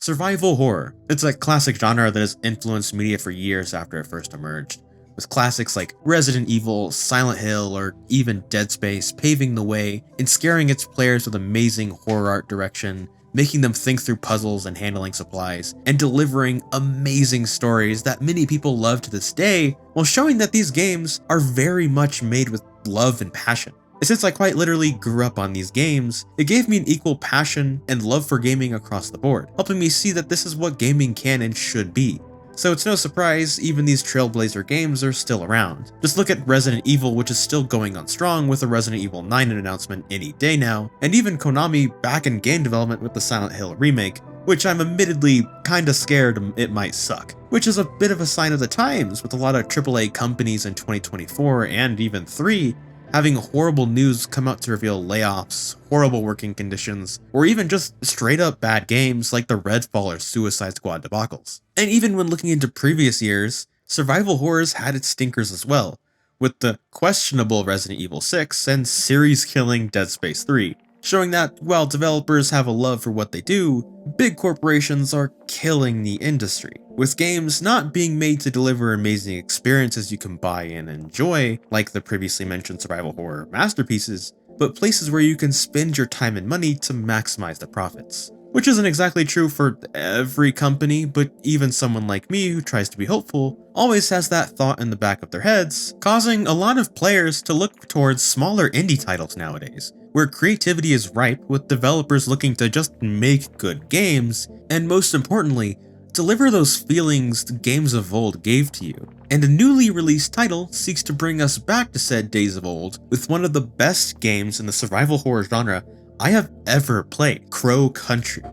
Survival horror. It's a classic genre that has influenced media for years after it first emerged, with classics like Resident Evil, Silent Hill, or even Dead Space paving the way and scaring its players with amazing horror art direction, making them think through puzzles and handling supplies, and delivering amazing stories that many people love to this day, while showing that these games are very much made with love and passion. And since I quite literally grew up on these games, it gave me an equal passion and love for gaming across the board, helping me see that this is what gaming can and should be. So it's no surprise even these trailblazer games are still around. Just look at Resident Evil, which is still going on strong with a Resident Evil 9 announcement any day now, and even Konami back in game development with the Silent Hill remake, which I'm admittedly kinda scared it might suck, which is a bit of a sign of the times with a lot of AAA companies in 2024 and even 3 having horrible news come out to reveal layoffs, horrible working conditions, or even just straight up bad games like the Redfall or Suicide Squad debacles. And even when looking into previous years, survival horrors had its stinkers as well, with the questionable Resident Evil 6 and series-killing Dead Space 3, showing that while developers have a love for what they do, big corporations are killing the industry, with games not being made to deliver amazing experiences you can buy and enjoy, like the previously mentioned survival horror masterpieces, but places where you can spend your time and money to maximize the profits. Which isn't exactly true for every company, but even someone like me who tries to be hopeful always has that thought in the back of their heads, causing a lot of players to look towards smaller indie titles nowadays, where creativity is ripe with developers looking to just make good games, and most importantly, deliver those feelings the games of old gave to you. And a newly released title seeks to bring us back to said days of old with one of the best games in the survival horror genre I have ever played, Crow Country.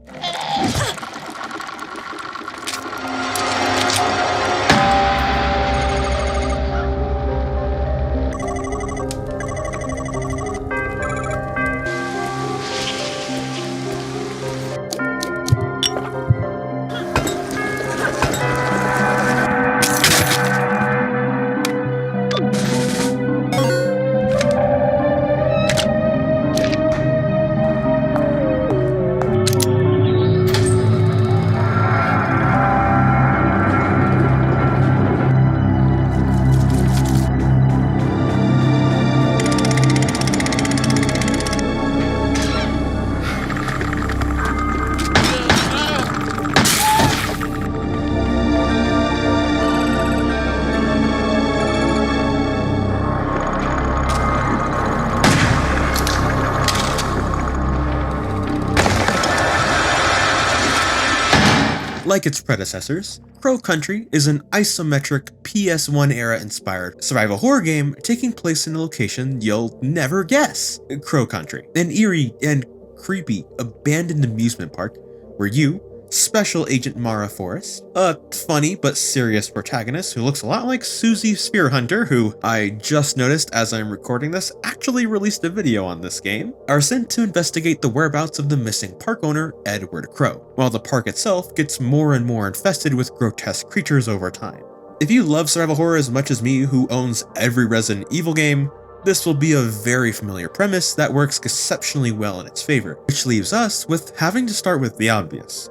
Like its predecessors, Crow Country is an isometric PS1 era inspired survival horror game taking place in a location you'll never guess. Crow Country, an eerie and creepy abandoned amusement park where you, Special Agent Mara Forrest, a funny but serious protagonist who looks a lot like Susie Spearhunter, who I just noticed as I'm recording this actually released a video on this game, are sent to investigate the whereabouts of the missing park owner, Edward Crow, while the park itself gets more and more infested with grotesque creatures over time. If you love survival horror as much as me, who owns every Resident Evil game, this will be a very familiar premise that works exceptionally well in its favor, which leaves us with having to start with the obvious.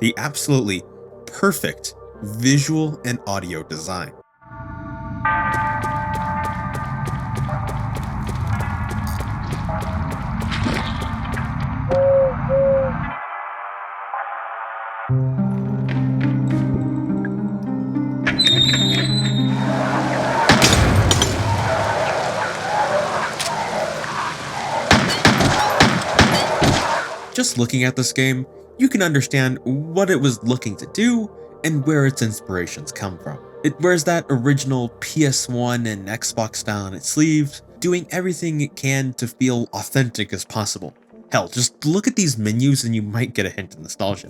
The absolutely perfect visual and audio design. Just looking at this game, you can understand what it was looking to do and where its inspirations come from. It wears that original PS1 and Xbox style on its sleeves, doing everything it can to feel authentic as possible. Hell, just look at these menus and you might get a hint of nostalgia.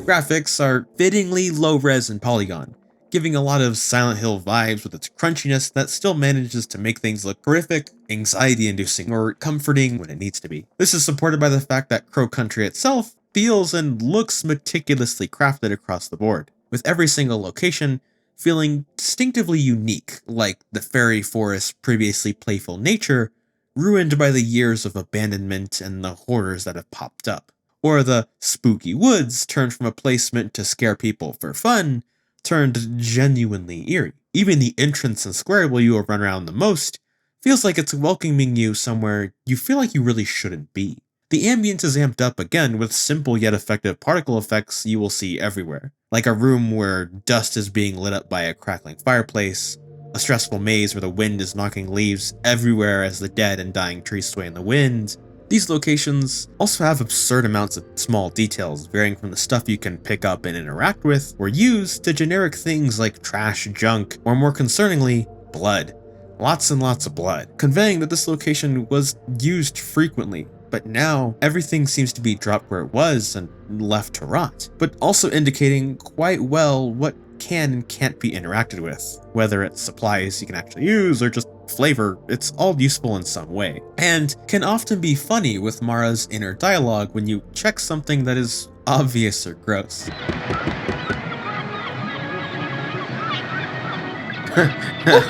Graphics are fittingly low-res and polygon, giving a lot of Silent Hill vibes with its crunchiness that still manages to make things look horrific, anxiety-inducing, or comforting when it needs to be. This is supported by the fact that Crow Country itself feels and looks meticulously crafted across the board, with every single location feeling distinctively unique, like the fairy forest's previously playful nature, ruined by the years of abandonment and the horrors that have popped up. or the spooky woods turned from a place meant to scare people for fun turned genuinely eerie. Even the entrance and square where you will run around the most feels like it's welcoming you somewhere you feel like you really shouldn't be. The ambience is amped up again with simple yet effective particle effects you will see everywhere, like a room where dust is being lit up by a crackling fireplace, a stressful maze where the wind is knocking leaves everywhere as the dead and dying trees sway in the wind. These locations also have absurd amounts of small details, varying from the stuff you can pick up and interact with or use to generic things like trash, junk, or more concerningly, blood. Lots and lots of blood, conveying that this location was used frequently, but now everything seems to be dropped where it was and left to rot, but also indicating quite well what can and can't be interacted with. Whether it's supplies you can actually use or just flavor, it's all useful in some way, and can often be funny with Mara's inner dialogue when you check something that is obvious or gross.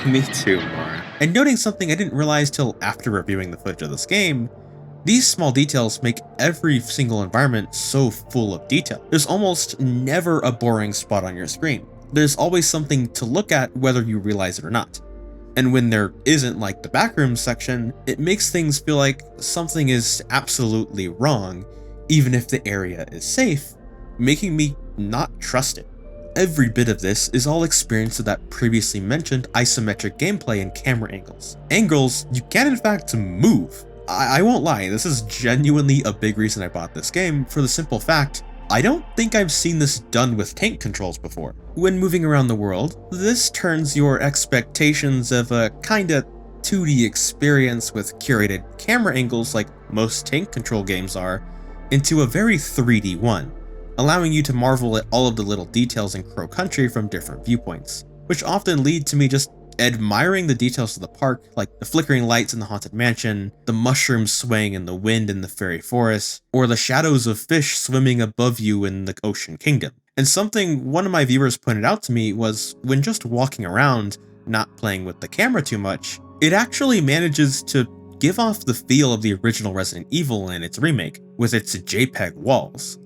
Me too, Mara. And noting something I didn't realize till after reviewing the footage of this game, these small details make every single environment so full of detail. There's almost never a boring spot on your screen. There's always something to look at whether you realize it or not. And when there isn't, like the backroom section, it makes things feel like something is absolutely wrong, even if the area is safe, making me not trust it. Every bit of this is all experienced with that previously mentioned isometric gameplay and camera angles. Angles you can in fact move. I won't lie, this is genuinely a big reason I bought this game, for the simple fact, I don't think I've seen this done with tank controls before. When moving around the world, this turns your expectations of a kinda 2D experience with curated camera angles like most tank control games are, into a very 3D one, allowing you to marvel at all of the little details in Crow Country from different viewpoints, which often lead to me just admiring the details of the park, like the flickering lights in the haunted mansion, the mushrooms swaying in the wind in the fairy forest, or the shadows of fish swimming above you in the ocean kingdom. And something one of my viewers pointed out to me was when just walking around, not playing with the camera too much, it actually manages to give off the feel of the original Resident Evil and its remake, with its JPEG walls.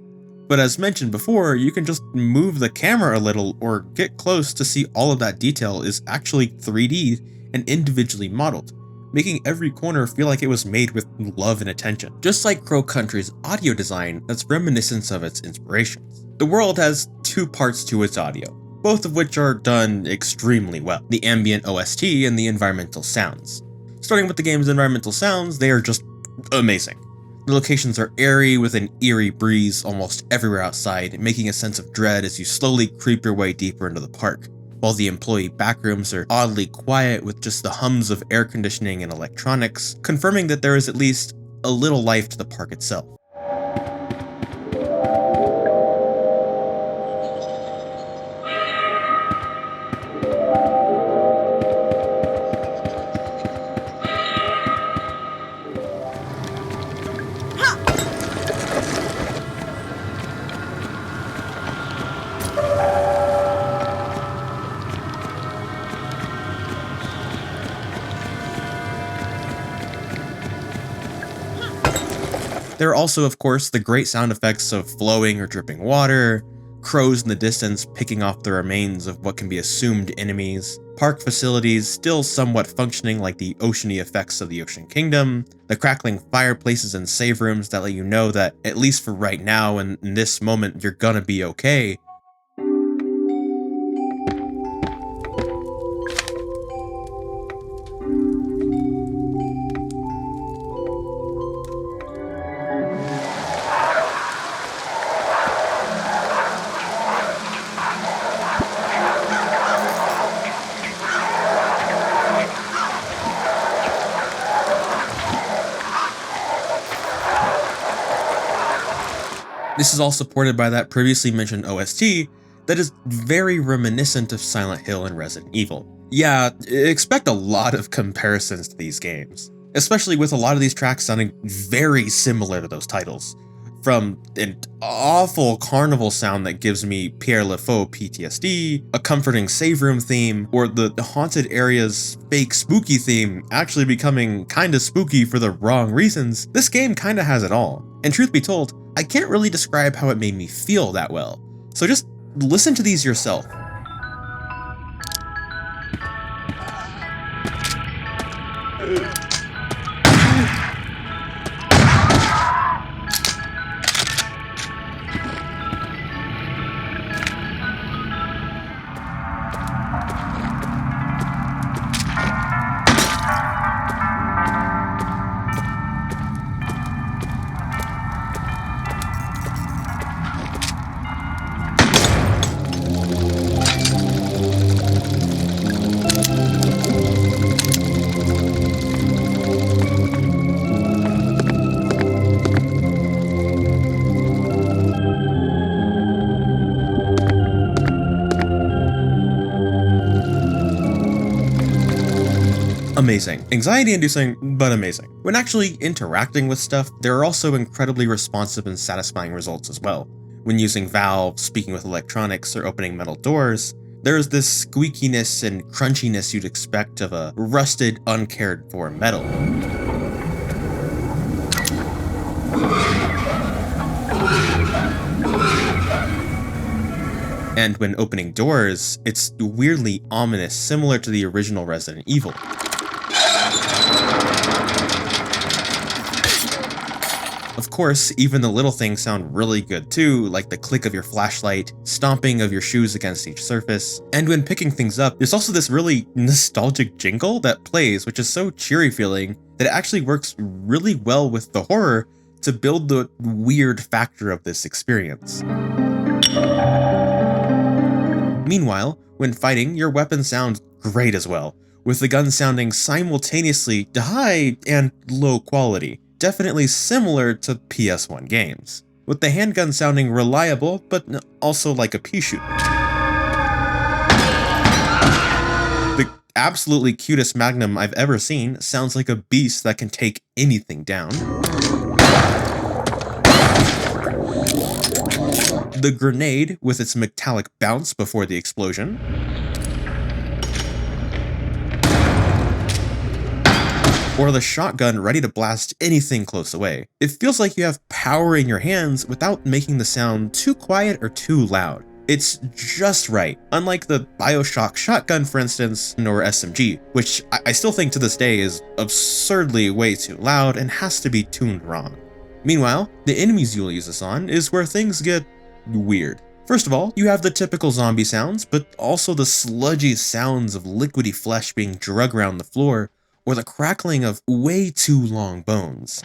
But as mentioned before, you can just move the camera a little or get close to see all of that detail is actually 3D and individually modeled, making every corner feel like it was made with love and attention. Just like Crow Country's audio design that's reminiscent of its inspirations. The world has two parts to its audio, both of which are done extremely well: the ambient OST and the environmental sounds. Starting with the game's environmental sounds, they are just amazing. The locations are airy with an eerie breeze almost everywhere outside, making a sense of dread as you slowly creep your way deeper into the park, while the employee backrooms are oddly quiet with just the hums of air conditioning and electronics, confirming that there is at least a little life to the park itself. There are also, of course, the great sound effects of flowing or dripping water, crows in the distance picking off the remains of what can be assumed enemies, park facilities still somewhat functioning like the oceany effects of the Ocean Kingdom, the crackling fireplaces and save rooms that let you know that, at least for right now and in this moment, you're gonna be okay. This is all supported by that previously mentioned OST that is very reminiscent of Silent Hill and Resident Evil. Yeah, expect a lot of comparisons to these games, especially with a lot of these tracks sounding very similar to those titles. From an awful carnival sound that gives me Pierre LeFou PTSD, a comforting save room theme, or the haunted area's fake spooky theme actually becoming kinda spooky for the wrong reasons, this game kinda has it all. And truth be told, I can't really describe how it made me feel that well, so just listen to these yourself. Amazing. Anxiety-inducing, but amazing. When actually interacting with stuff, there are also incredibly responsive and satisfying results as well. When using valves, speaking with electronics, or opening metal doors, there's this squeakiness and crunchiness you'd expect of a rusted, uncared for metal. And when opening doors, it's weirdly ominous, similar to the original Resident Evil. Of course, even the little things sound really good too, like the click of your flashlight, stomping of your shoes against each surface. And when picking things up, there's also this really nostalgic jingle that plays, which is so cheery feeling that it actually works really well with the horror to build the weird factor of this experience. Meanwhile, when fighting, your weapon sounds great as well, with the gun sounding simultaneously high and low quality, definitely similar to PS1 games, with the handgun sounding reliable but also like a pea shoot. The absolutely cutest Magnum I've ever seen sounds like a beast that can take anything down. The grenade with its metallic bounce before the explosion. Or the shotgun ready to blast anything close away. It feels like you have power in your hands without making the sound too quiet or too loud. It's just right, unlike the BioShock shotgun for instance, or SMG, which I still think to this day is absurdly way too loud and has to be tuned wrong. Meanwhile, the enemies you'll use this on is where things get weird. First of all, you have the typical zombie sounds, but also the sludgy sounds of liquidy flesh being dragged around the floor, or the crackling of way too long bones.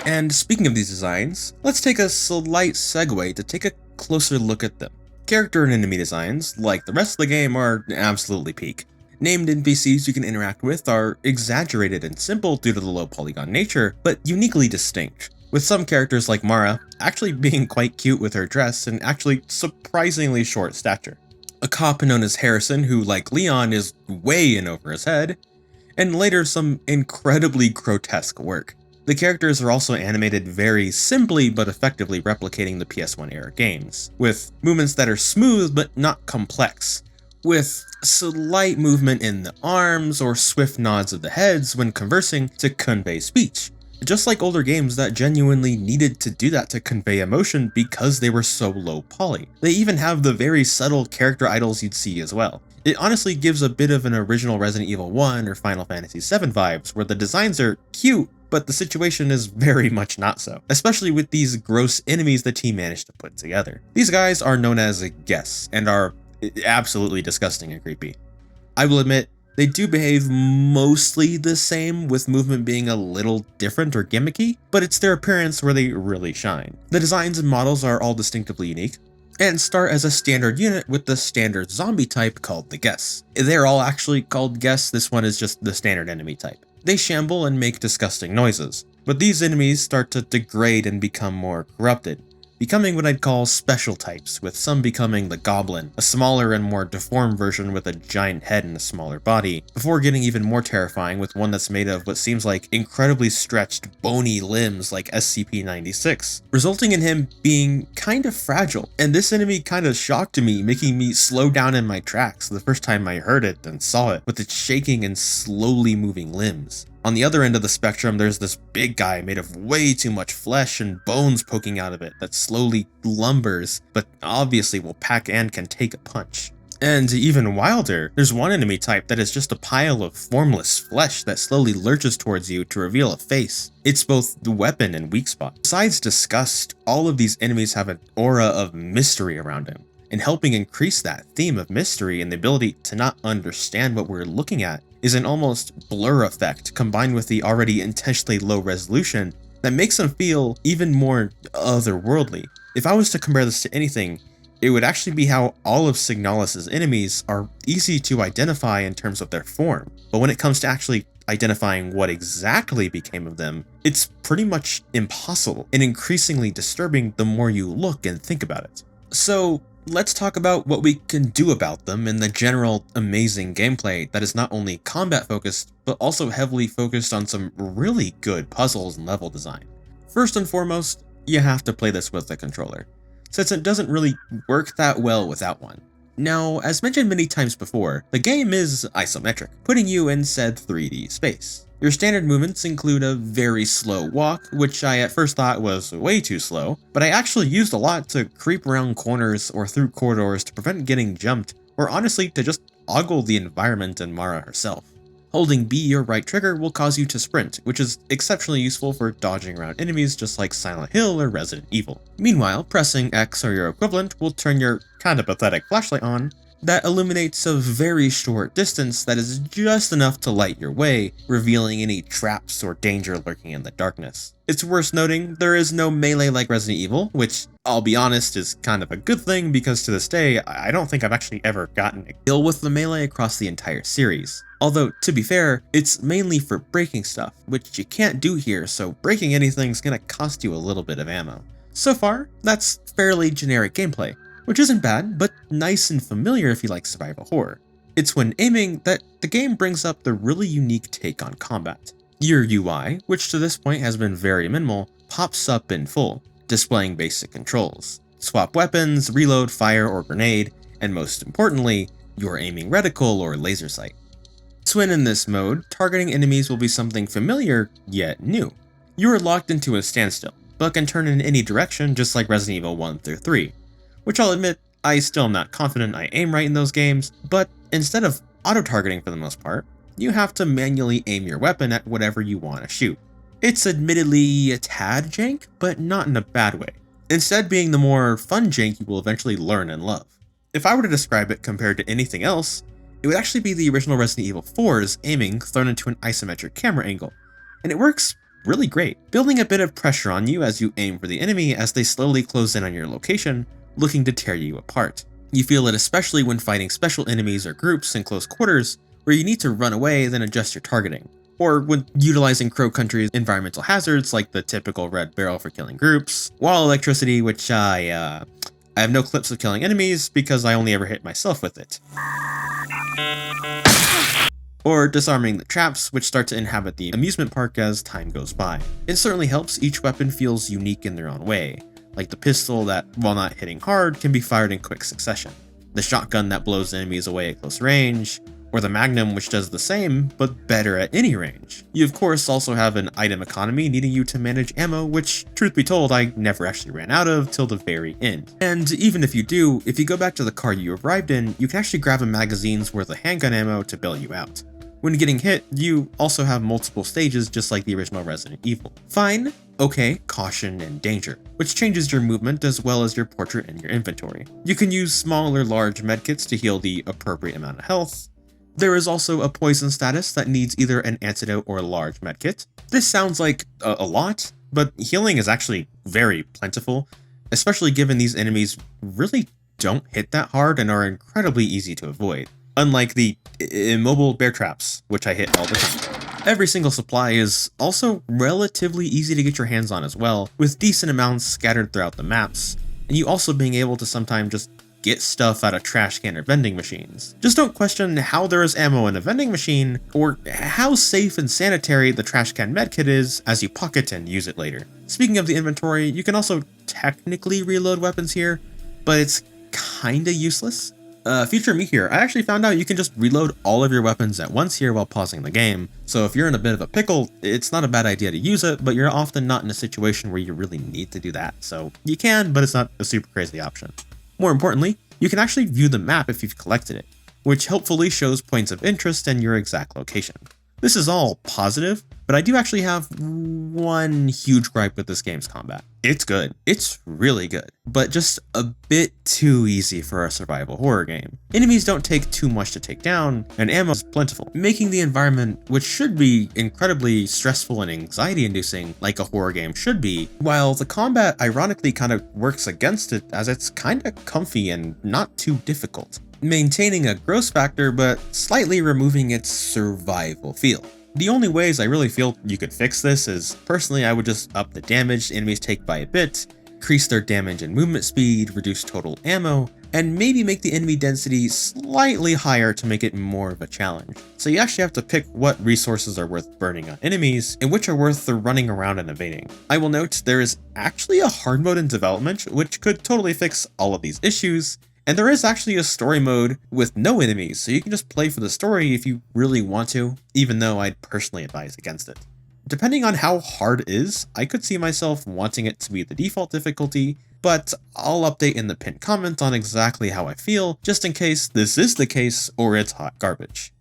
And speaking of these designs, let's take a slight segue to take a closer look at them. Character and enemy designs, like the rest of the game, are absolutely peak. Named NPCs you can interact with are exaggerated and simple due to the low polygon nature, but uniquely distinct, with some characters like Mara actually being quite cute with her dress and actually surprisingly short stature. A cop known as Harrison who, like Leon, is way in over his head, and later some incredibly grotesque work. The characters are also animated very simply but effectively replicating the PS1 era games, with movements that are smooth but not complex, with slight movement in the arms or swift nods of the heads when conversing to convey speech. Just like older games that genuinely needed to do that to convey emotion because they were so low poly. They even have the very subtle character idols you'd see as well. It honestly gives a bit of an original Resident Evil 1 or Final Fantasy VII vibes, where the designs are cute, but the situation is very much not so, especially with these gross enemies the team managed to put together. These guys are known as Gess, and are absolutely disgusting and creepy. I will admit, they do behave mostly the same, with movement being a little different or gimmicky, but it's their appearance where they really shine. The designs and models are all distinctively unique, and start as a standard unit with the standard zombie type called the Gess. They're all actually called Gess, this one is just the standard enemy type. They shamble and make disgusting noises, but these enemies start to degrade and become more corrupted. becoming what I'd call special types, with some becoming the Goblin, a smaller and more deformed version with a giant head and a smaller body, before getting even more terrifying with one that's made of what seems like incredibly stretched, bony limbs like SCP-96, resulting in him being kind of fragile. And this enemy kind of shocked me, making me slow down in my tracks the first time I heard it and saw it, with its shaking and slowly moving limbs. On the other end of the spectrum, there's this big guy made of way too much flesh and bones poking out of it that slowly lumbers, but obviously will pack and can take a punch. And even wilder, there's one enemy type that is just a pile of formless flesh that slowly lurches towards you to reveal a face. It's both the weapon and weak spot. Besides disgust, all of these enemies have an aura of mystery around them, and helping increase that theme of mystery and the ability to not understand what we're looking at is an almost blur effect combined with the already intentionally low resolution that makes them feel even more otherworldly. If I was to compare this to anything, it would actually be how all of Signalis' enemies are easy to identify in terms of their form, but when it comes to actually identifying what exactly became of them, it's pretty much impossible and increasingly disturbing the more you look and think about it. So let's talk about what we can do about them and the general amazing gameplay that is not only combat focused, but also heavily focused on some really good puzzles and level design. First and foremost, you have to play this with a controller, since it doesn't really work that well without one. Now, as mentioned many times before, the game is isometric, putting you in said 3D space. Your standard movements include a very slow walk, which I at first thought was way too slow, but I actually used a lot to creep around corners or through corridors to prevent getting jumped, or honestly to just ogle the environment and Mara herself. Holding B or right trigger will cause you to sprint, which is exceptionally useful for dodging around enemies just like Silent Hill or Resident Evil. Meanwhile, pressing X or your equivalent will turn your kinda pathetic flashlight on that illuminates a very short distance that is just enough to light your way, revealing any traps or danger lurking in the darkness. It's worth noting there is no melee like Resident Evil, which I'll be honest is kind of a good thing because to this day I don't think I've actually ever gotten a kill with the melee across the entire series. Although, to be fair, it's mainly for breaking stuff, which you can't do here, so breaking anything's gonna cost you a little bit of ammo. So far, that's fairly generic gameplay, which isn't bad, but nice and familiar if you like survival horror. It's when aiming that the game brings up the really unique take on combat. Your UI, which to this point has been very minimal, pops up in full, displaying basic controls. Swap weapons, reload, fire, or grenade, and most importantly, your aiming reticle or laser sight. To win in this mode, targeting enemies will be something familiar, yet new. You are locked into a standstill, but can turn in any direction just like Resident Evil 1 through 3. Which I'll admit, I still am not confident I aim right in those games, but instead of auto-targeting for the most part, you have to manually aim your weapon at whatever you want to shoot. It's admittedly a tad jank, but not in a bad way, instead being the more fun jank you will eventually learn and love. If I were to describe it compared to anything else, it would actually be the original Resident Evil 4's aiming thrown into an isometric camera angle, and it works really great, building a bit of pressure on you as you aim for the enemy as they slowly close in on your location, looking to tear you apart. You feel it especially when fighting special enemies or groups in close quarters where you need to run away then adjust your targeting, or when utilizing Crow Country's environmental hazards like the typical red barrel for killing groups, wall electricity, which I have no clips of killing enemies because I only ever hit myself with it, or disarming the traps which start to inhabit the amusement park as time goes by. It certainly helps each weapon feels unique in their own way, like the pistol that, while not hitting hard, can be fired in quick succession, the shotgun that blows enemies away at close range, or the Magnum which does the same, but better at any range. You of course also have an item economy needing you to manage ammo, which, truth be told, I never actually ran out of till the very end. And even if you do, if you go back to the car you arrived in, you can actually grab a magazine's worth of handgun ammo to bail you out. When getting hit, you also have multiple stages just like the original Resident Evil. Fine, okay, caution, and danger, which changes your movement as well as your portrait and your inventory. You can use small or large medkits to heal the appropriate amount of health. There is also a poison status that needs either an antidote or a large medkit. This sounds like a lot, but healing is actually very plentiful, especially given these enemies really don't hit that hard and are incredibly easy to avoid. Unlike the immobile bear traps, which I hit all the time. Every single supply is also relatively easy to get your hands on as well, with decent amounts scattered throughout the maps, and you also being able to sometimes just get stuff out of trash can or vending machines. Just don't question how there is ammo in a vending machine, or how safe and sanitary the trash can medkit is as you pocket and use it later. Speaking of the inventory, you can also technically reload weapons here, but it's kinda useless. Future me here, I actually found out you can just reload all of your weapons at once here while pausing the game, so if you're in a bit of a pickle, it's not a bad idea to use it, but you're often not in a situation where you really need to do that, so you can, but it's not a super crazy option. More importantly, you can actually view the map if you've collected it, which helpfully shows points of interest and your exact location. This is all positive, but I do actually have one huge gripe with this game's combat. It's good. It's really good, but just a bit too easy for a survival horror game. Enemies don't take too much to take down, and ammo is plentiful, making the environment, which should be incredibly stressful and anxiety-inducing like a horror game should be, while the combat ironically kind of works against it as it's kinda comfy and not too difficult, maintaining a gross factor but slightly removing its survival feel. The only ways I really feel you could fix this is, personally, I would just up the damage enemies take by a bit, increase their damage and movement speed, reduce total ammo, and maybe make the enemy density slightly higher to make it more of a challenge. So you actually have to pick what resources are worth burning on enemies, and which are worth the running around and evading. I will note there is actually a hard mode in development, which could totally fix all of these issues, and there is actually a story mode with no enemies, so you can just play for the story if you really want to, even though I'd personally advise against it. Depending on how hard it is, I could see myself wanting it to be the default difficulty, but I'll update in the pinned comment on exactly how I feel, just in case this is the case or it's hot garbage.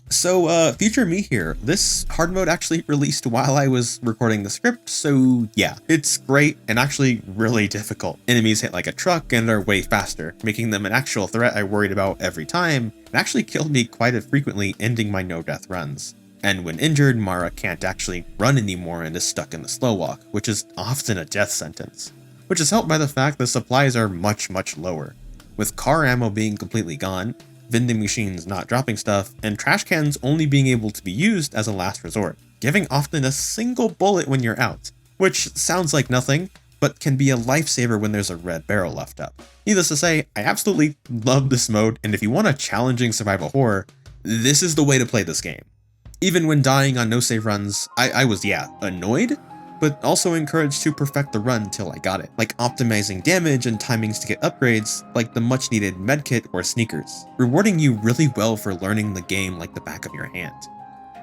So, future me here, this hard mode actually released while I was recording the script, so yeah, it's great and actually really difficult. Enemies hit like a truck and are way faster, making them an actual threat I worried about every time, and actually killed me quite frequently, ending my no-death runs. And when injured, Mara can't actually run anymore and is stuck in the slow walk, which is often a death sentence, which is helped by the fact that supplies are much lower, with car ammo being completely gone, vending machines not dropping stuff, and trash cans only being able to be used as a last resort, giving often a single bullet when you're out, which sounds like nothing, but can be a lifesaver when there's a red barrel left up. Needless to say, I absolutely love this mode, and if you want a challenging survival horror, this is the way to play this game. Even when dying on no save runs, I was, annoyed, but also encouraged to perfect the run till I got it, like optimizing damage and timings to get upgrades, like the much needed medkit or sneakers, rewarding you really well for learning the game like the back of your hand.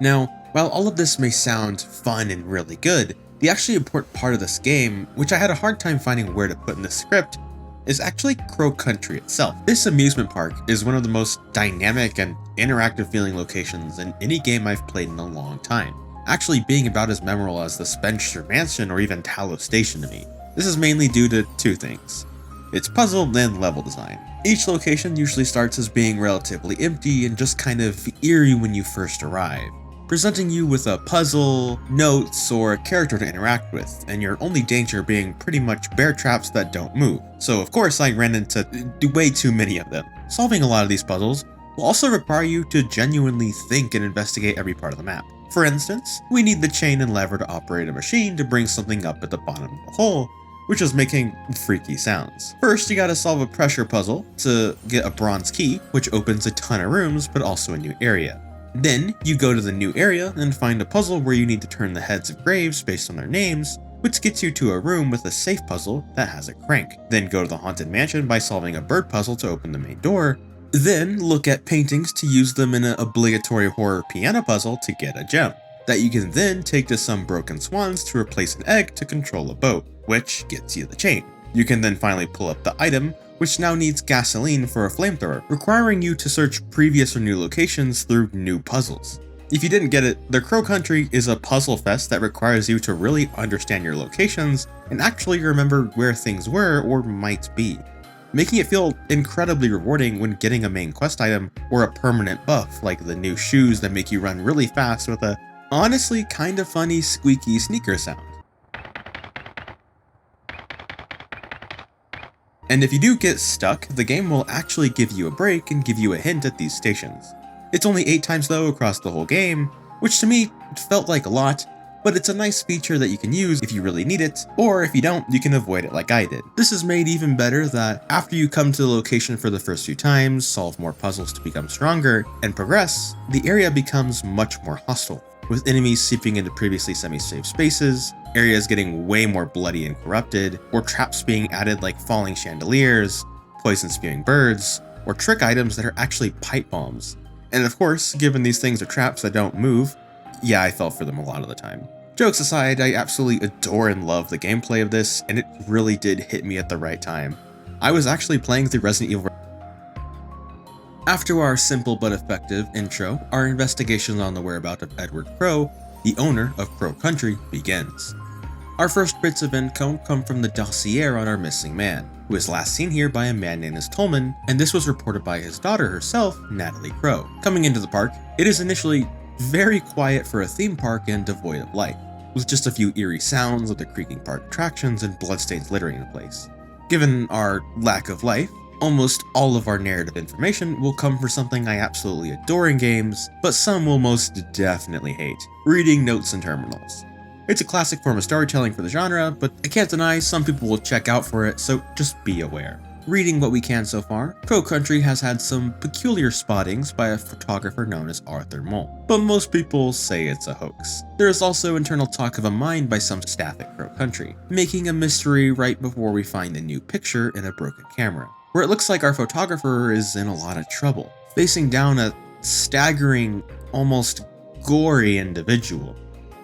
Now, while all of this may sound fun and really good, the actually important part of this game, which I had a hard time finding where to put in the script, is actually Crow Country itself. This amusement park is one of the most dynamic and interactive feeling locations in any game I've played in a long time, actually being about as memorable as the Spencer Mansion or even Talos Station to me. This is mainly due to two things: its puzzle and level design. Each location usually starts as being relatively empty and just kind of eerie when you first arrive, presenting you with a puzzle, notes, or a character to interact with, and your only danger being pretty much bear traps that don't move. So of course I ran into way too many of them. Solving a lot of these puzzles will also require you to genuinely think and investigate every part of the map. For instance, we need the chain and lever to operate a machine to bring something up at the bottom of the hole, which is making freaky sounds. First, you gotta solve a pressure puzzle to get a bronze key, which opens a ton of rooms, but also a new area. Then, you go to the new area and find a puzzle where you need to turn the heads of graves based on their names, which gets you to a room with a safe puzzle that has a crank. Then go to the haunted mansion by solving a bird puzzle to open the main door. Then look at paintings to use them in an obligatory horror piano puzzle to get a gem, that you can then take to some broken swans to replace an egg to control a boat, which gets you the chain. You can then finally pull up the item, which now needs gasoline for a flamethrower, requiring you to search previous or new locations through new puzzles. If you didn't get it, the Crow Country is a puzzle fest that requires you to really understand your locations and actually remember where things were or might be, making it feel incredibly rewarding when getting a main quest item or a permanent buff like the new shoes that make you run really fast with a honestly kinda funny squeaky sneaker sound. And if you do get stuck, the game will actually give you a break and give you a hint at these stations. It's only 8 times though across the whole game, which to me felt like a lot, but it's a nice feature that you can use if you really need it, or if you don't, you can avoid it like I did. This is made even better that after you come to the location for the first few times, solve more puzzles to become stronger, and progress, the area becomes much more hostile, with enemies seeping into previously semi-safe spaces, areas getting way more bloody and corrupted, or traps being added like falling chandeliers, poison-spewing birds, or trick items that are actually pipe bombs. And of course, given these things are traps that don't move, yeah, I fell for them a lot of the time. Jokes aside, I absolutely adore and love the gameplay of this, and it really did hit me at the right time. I was actually playing through Resident Evil. After our simple but effective intro, our investigation on the whereabouts of Edward Crow, the owner of Crow Country, begins. Our first bits of info come from the dossier on our missing man, who was last seen here by a man named Tolman, and this was reported by his daughter herself, Natalie Crow. Coming into the park, it is initially very quiet for a theme park and devoid of life, with just a few eerie sounds of the creaking park attractions and bloodstains littering the place. Given our lack of life, almost all of our narrative information will come from something I absolutely adore in games, but some will most definitely hate: reading notes and terminals. It's a classic form of storytelling for the genre, but I can't deny some people will check out for it, so just be aware. Reading what we can so far, Crow Country has had some peculiar spottings by a photographer known as Arthur Mole, but most people say it's a hoax. There is also internal talk of a mine by some staff at Crow Country, making a mystery right before we find a new picture in a broken camera, where it looks like our photographer is in a lot of trouble, facing down a staggering, almost gory individual.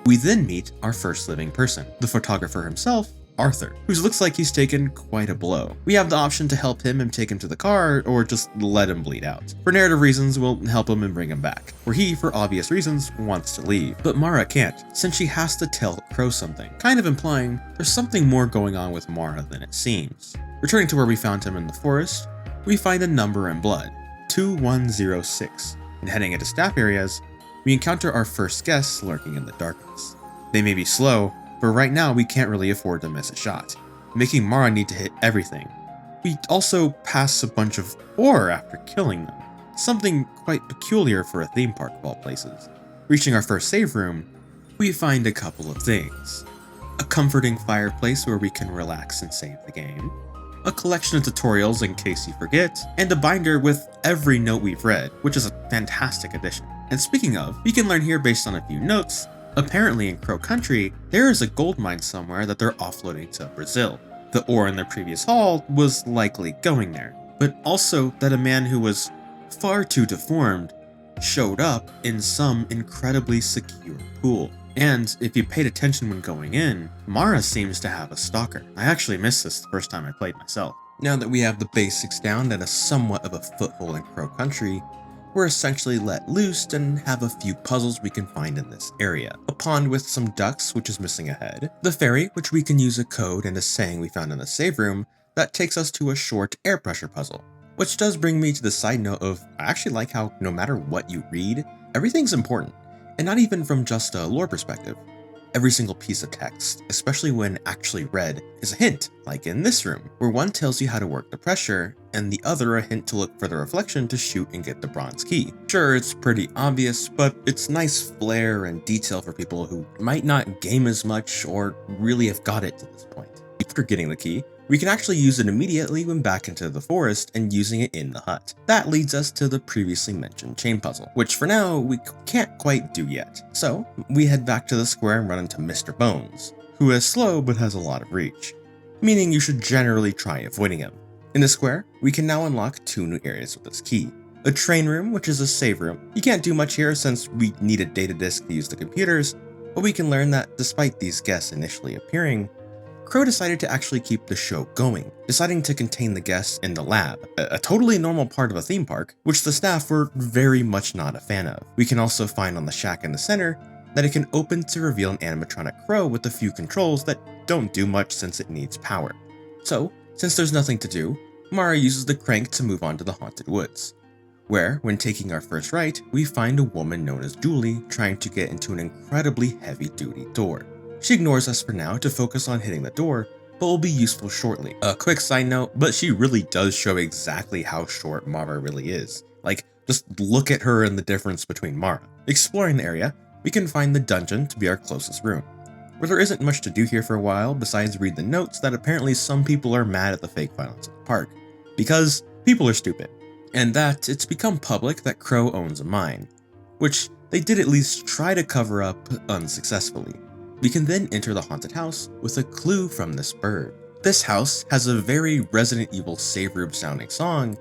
We then meet our first living person, the photographer himself, Arthur, who looks like he's taken quite a blow. We have the option to help him and take him to the car, or just let him bleed out. For narrative reasons, we'll help him and bring him back, where he, for obvious reasons, wants to leave. But Mara can't, since she has to tell Crow something, kind of implying there's something more going on with Mara than it seems. Returning to where we found him in the forest, we find a number in blood, 2106, and heading into staff areas, we encounter our first guests lurking in the darkness. They may be slow, but right now we can't really afford to miss a shot, making Mara need to hit everything. We also pass a bunch of ore after killing them, something quite peculiar for a theme park of all places. Reaching our first save room, we find a couple of things. A comforting fireplace where we can relax and save the game, a collection of tutorials in case you forget, and a binder with every note we've read, which is a fantastic addition. And speaking of, we can learn here based on a few notes. Apparently in Crow Country, there is a gold mine somewhere that they're offloading to Brazil. The ore in their previous haul was likely going there, but also that a man who was far too deformed showed up in some incredibly secure pool. And if you paid attention when going in, Mara seems to have a stalker. I actually missed this the first time I played myself. Now that we have the basics down and a somewhat of a foothold in Crow Country, we're essentially let loose and have a few puzzles we can find in this area. A pond with some ducks, which is missing a head. The ferry, which we can use a code and a saying we found in the save room that takes us to a short air pressure puzzle. Which does bring me to the side note of, I actually like how no matter what you read, everything's important. And not even from just a lore perspective. Every single piece of text, especially when actually read, is a hint, like in this room, where one tells you how to work the pressure, and the other a hint to look for the reflection to shoot and get the bronze key. Sure, it's pretty obvious, but it's nice flair and detail for people who might not game as much or really have got it to this point. After getting the key, we can actually use it immediately when back into the forest and using it in the hut. That leads us to the previously mentioned chain puzzle, which for now we can't quite do yet. So we head back to the square and run into Mr. Bones, who is slow but has a lot of reach, meaning you should generally try avoiding him. In the square, we can now unlock 2 new areas with this key. A train room, which is a save room. You can't do much here since we need a data disk to use the computers, but we can learn that despite these guests initially appearing, Crow decided to actually keep the show going, deciding to contain the guests in the lab, a totally normal part of a theme park, which the staff were very much not a fan of. We can also find on the shack in the center that it can open to reveal an animatronic crow with a few controls that don't do much since it needs power. So, since there's nothing to do, Mara uses the crank to move on to the haunted woods, where, when taking our first right, we find a woman known as Julie trying to get into an incredibly heavy-duty door. She ignores us for now to focus on hitting the door, but will be useful shortly. A quick side note, but she really does show exactly how short Mara really is. Like, just look at her and the difference between Mara. Exploring the area, we can find the dungeon to be our closest room, where there isn't much to do here for a while besides read the notes that apparently some people are mad at the fake violence at the park, because people are stupid, and that it's become public that Crow owns a mine, which they did at least try to cover up unsuccessfully. We can then enter the haunted house with a clue from this bird. This house has a very Resident Evil save room sounding song,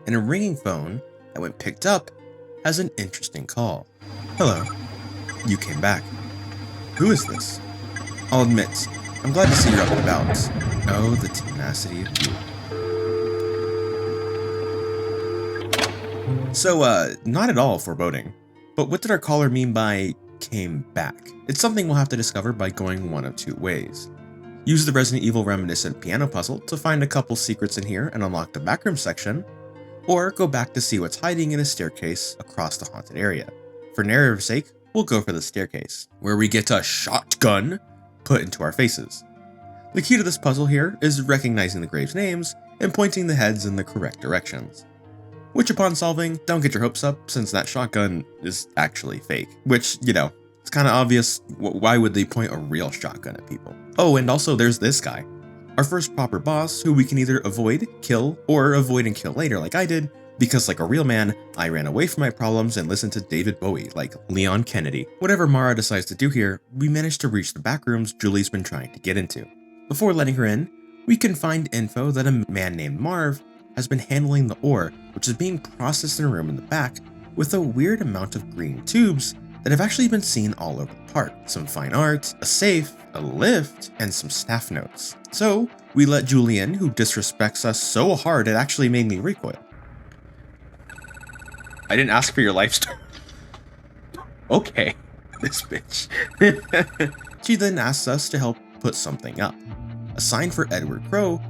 and a ringing phone that, when picked up, has an interesting call. Hello, you came back. Who is this? I'll admit, I'm glad to see you're up and about. Oh, the tenacity of you. So, not at all foreboding. But what did our caller mean by came back? It's something we'll have to discover by going one of two ways. Use the Resident Evil reminiscent piano puzzle to find a couple secrets in here and unlock the backroom section, or go back to see what's hiding in a staircase across the haunted area. For narrative's sake, we'll go for the staircase, where we get a shotgun put into our faces. The key to this puzzle here is recognizing the graves' names and pointing the heads in the correct directions. Which, upon solving, don't get your hopes up since that shotgun is actually fake. Which, you know, it's kind of obvious. Why would they point a real shotgun at people? Oh, and also there's this guy. Our first proper boss, who we can either avoid, kill, or avoid and kill later like I did, because like a real man, I ran away from my problems and listened to David Bowie like Leon Kennedy. Whatever Mara decides to do here, we manage to reach the back rooms Julie's been trying to get into. Before letting her in, we can find info that a man named Marv has been handling the ore, which is being processed in a room in the back with a weird amount of green tubes that have actually been seen all over the park. Some fine art, a safe, a lift, and some staff notes. So, we let Julie in, who disrespects us so hard it actually made me recoil. I didn't ask for your life story. Okay, this bitch. She then asks us to help put something up. A sign for Edward Crow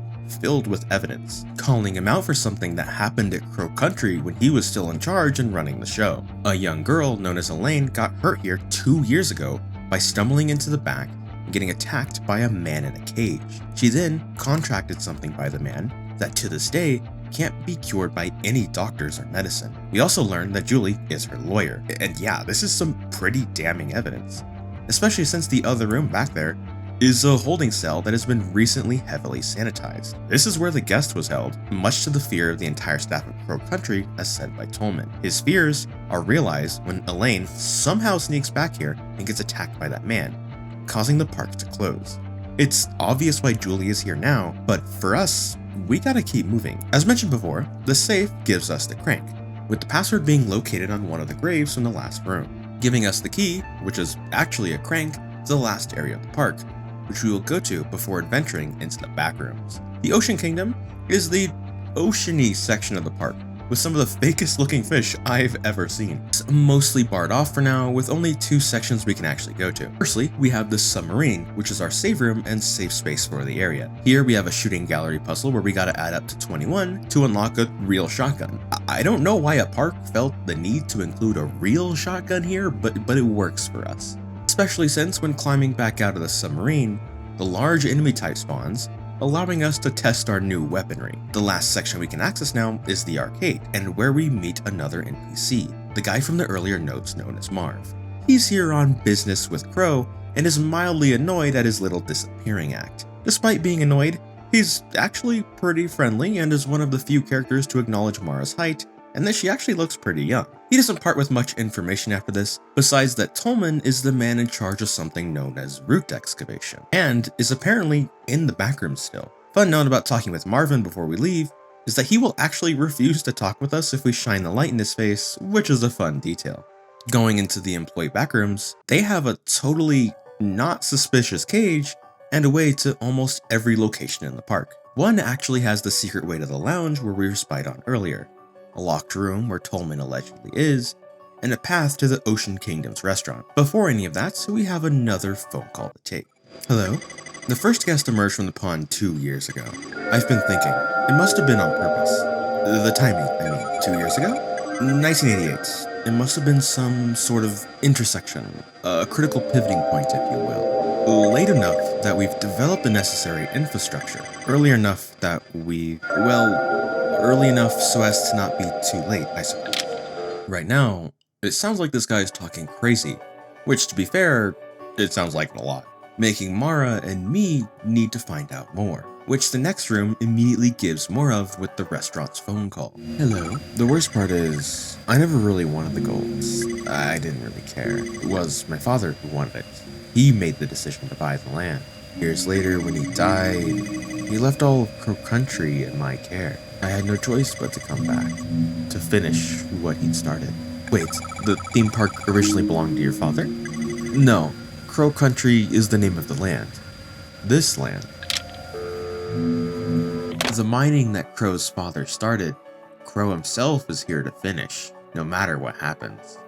filled with evidence, calling him out for something that happened at Crow Country when he was still in charge and running the show. A young girl known as Elaine got hurt here 2 years ago by stumbling into the back and getting attacked by a man in a cage. She then contracted something by the man that to this day can't be cured by any doctors or medicine. We also learned that Julie is her lawyer. And yeah, this is some pretty damning evidence, especially since the other room back there is a holding cell that has been recently heavily sanitized. This is where the guest was held, much to the fear of the entire staff of Crow Country, as said by Tolman. His fears are realized when Elaine somehow sneaks back here and gets attacked by that man, causing the park to close. It's obvious why Julie is here now, but for us, we gotta keep moving. As mentioned before, the safe gives us the crank, with the password being located on one of the graves from the last room, giving us the key, which is actually a crank, to the last area of the park, which we will go to before adventuring into the back rooms. The Ocean Kingdom is the oceany section of the park, with some of the fakest looking fish I've ever seen. It's mostly barred off for now, with only 2 sections we can actually go to. Firstly, we have the submarine, which is our save room and safe space for the area. Here we have a shooting gallery puzzle where we gotta add up to 21 to unlock a real shotgun. I don't know why a park felt the need to include a real shotgun here, but it works for us. Especially since when climbing back out of the submarine, the large enemy type spawns, allowing us to test our new weaponry. The last section we can access now is the arcade, and where we meet another NPC, the guy from the earlier notes known as Marv. He's here on business with Crow and is mildly annoyed at his little disappearing act. Despite being annoyed, he's actually pretty friendly and is one of the few characters to acknowledge Mara's height and that she actually looks pretty young. He doesn't part with much information after this, besides that Tolman is the man in charge of something known as root excavation, and is apparently in the backroom still. Fun note about talking with Marvin before we leave is that he will actually refuse to talk with us if we shine the light in his face, which is a fun detail. Going into the employee backrooms, they have a totally not suspicious cage and a way to almost every location in the park. One actually has the secret way to the lounge where we were spied on earlier, a locked room where Tolman allegedly is, and a path to the Ocean Kingdom's restaurant. Before any of that, we have another phone call to take. Hello? The first guest emerged from the pond 2 years ago. I've been thinking, it must have been on purpose. The timing, I mean, 2 years ago? 1988. It must have been some sort of intersection, a critical pivoting point, if you will. Late enough that we've developed the necessary infrastructure. Early enough that early enough so as to not be too late, I suppose. Right now, it sounds like this guy is talking crazy, which to be fair, it sounds like it a lot, making Mara and me need to find out more, which the next room immediately gives more of with the restaurant's phone call. Hello. The worst part is, I never really wanted the golds. I didn't really care. It was my father who wanted it. He made the decision to buy the land. Years later, when he died, he left all of Crow Country in my care. I had no choice but to come back, to finish what he'd started. Wait, the theme park originally belonged to your father? No, Crow Country is the name of the land. This land. The mining that Crow's father started, Crow himself is here to finish, no matter what happens.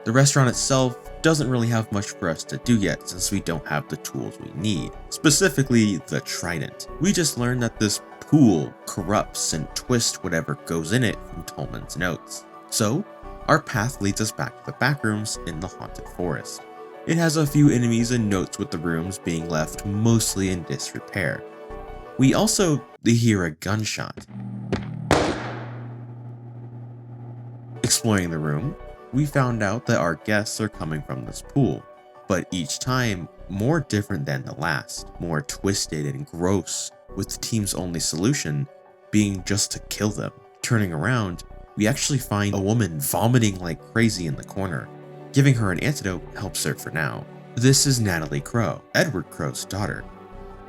The restaurant itself doesn't really have much for us to do yet since we don't have the tools we need, specifically the trident. We just learned that this pool corrupts and twists whatever goes in it from Tolman's notes. So, our path leads us back to the back rooms in the haunted forest. It has a few enemies and notes with the rooms being left mostly in disrepair. We also hear a gunshot. Exploring the room, we found out that our guests are coming from this pool, but each time more different than the last, more twisted and gross, with the team's only solution being just to kill them. Turning around, we actually find a woman vomiting like crazy in the corner. Giving her an antidote helps her for now. This is Natalie Crow, Edward Crow's daughter.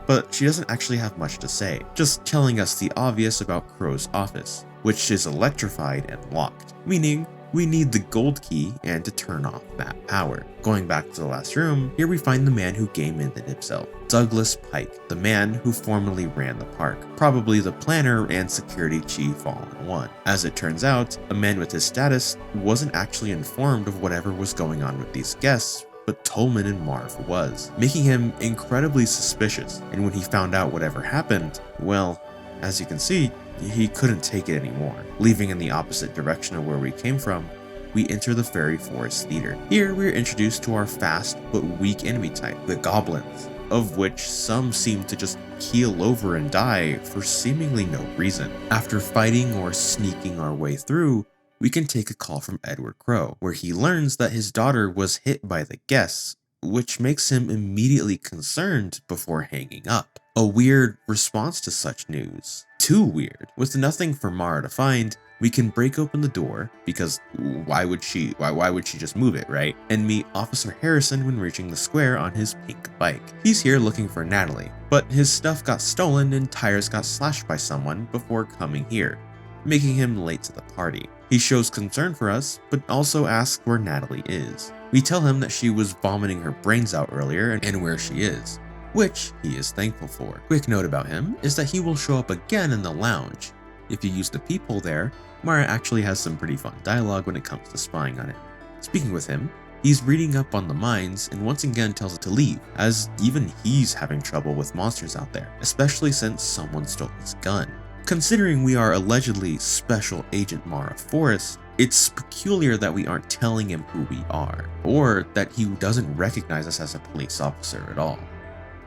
But she doesn't actually have much to say, just telling us the obvious about Crow's office, which is electrified and locked, meaning we need the gold key and to turn off that power. Going back to the last room, here we find the man who game ended himself, Douglas Pike, the man who formerly ran the park, probably the planner and security chief all in one. As it turns out, a man with his status wasn't actually informed of whatever was going on with these guests, but Tolman and Marv was, making him incredibly suspicious, and when he found out whatever happened, well, as you can see, he couldn't take it anymore. Leaving in the opposite direction of where we came from, we enter the Fairy Forest Theater. Here we are introduced to our fast but weak enemy type, the Goblins, of which some seem to just keel over and die for seemingly no reason. After fighting or sneaking our way through, we can take a call from Edward Crow, where he learns that his daughter was hit by the guests, which makes him immediately concerned before hanging up. A weird response to such news. Too weird. With nothing for Mara to find, we can break open the door, because why would she just move it, right? And meet Officer Harrison when reaching the square on his pink bike. He's here looking for Natalie, but his stuff got stolen and tires got slashed by someone before coming here, making him late to the party. He shows concern for us, but also asks where Natalie is. We tell him that she was vomiting her brains out earlier and where she is, which he is thankful for. Quick note about him is that he will show up again in the lounge. If you use the peephole there, Mara actually has some pretty fun dialogue when it comes to spying on it. Speaking with him, he's reading up on the mines and once again tells it to leave, as even he's having trouble with monsters out there, especially since someone stole his gun. Considering we are allegedly Special Agent Mara Forrest, it's peculiar that we aren't telling him who we are, or that he doesn't recognize us as a police officer at all.